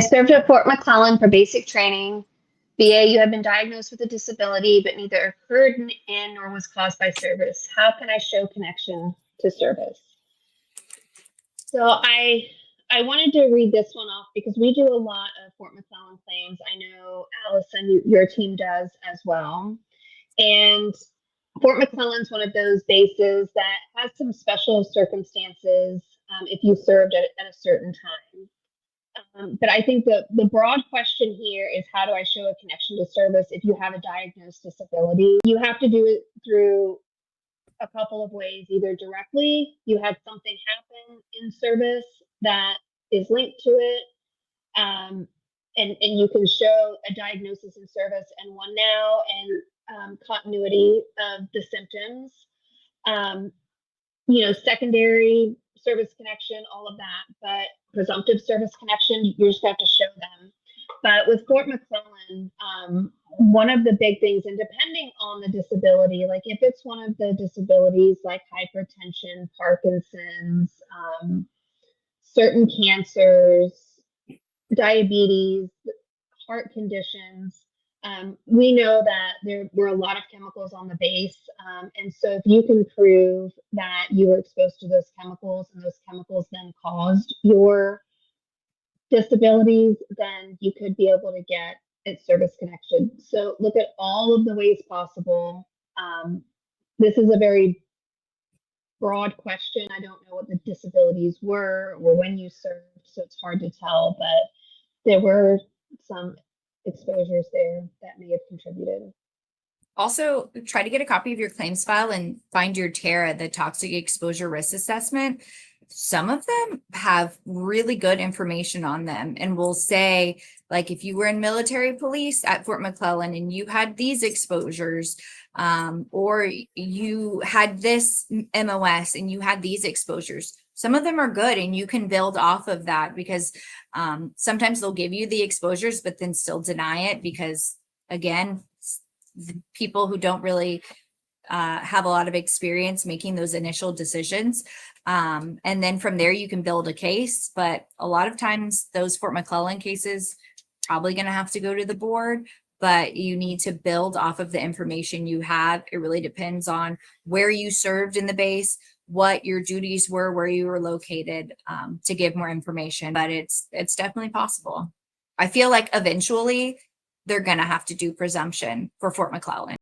I served at Fort McClellan for basic training. BA, you have been diagnosed with a disability, but neither occurred in nor was caused by service. How can I show connection to service? So I wanted to read this one off because we do a lot of Fort McClellan claims. I know Allison, your team does as well. And Fort McClellan's one of those bases that has some special circumstances if you served at a certain time. But I think the broad question here is, how do I show a connection to service if you have a diagnosed disability? You have to do it through a couple of ways. Either directly, you had something happen in service that is linked to it, and you can show a diagnosis in service and one now, and continuity of the symptoms. Secondary service connection, all of that, but presumptive service connection, you just have to show them. But with Fort McClellan, one of the big things, and depending on the disability, like if it's one of the disabilities like hypertension, Parkinson's, certain cancers, diabetes, heart conditions, we know that there were a lot of chemicals on the base. And so if you can prove that you were exposed to those chemicals and those chemicals then caused your disabilities, then you could be able to get its service connection. So look at all of the ways possible. This is a very broad question. I don't know what the disabilities were or when you served, so it's hard to tell, but there were some exposures there that may have contributed. Also, try to get a copy of your claims file and find your TARA, the Toxic Exposure Risk Assessment. Some of them have really good information on them and will say, like, if you were in military police at Fort McClellan and you had these exposures, or you had this MOS and you had these exposures, some of them are good and you can build off of that, because sometimes they'll give you the exposures but then still deny it because, again, the people who don't really have a lot of experience making those initial decisions. And then from there you can build a case. But a lot of times those Fort McClellan cases probably going to have to go to the board, but you need to build off of the information you have. It really depends on where you served in the base, what your duties were, where you were located, to give more information. But it's definitely possible. I feel like eventually they're going to have to do presumption for Fort McClellan.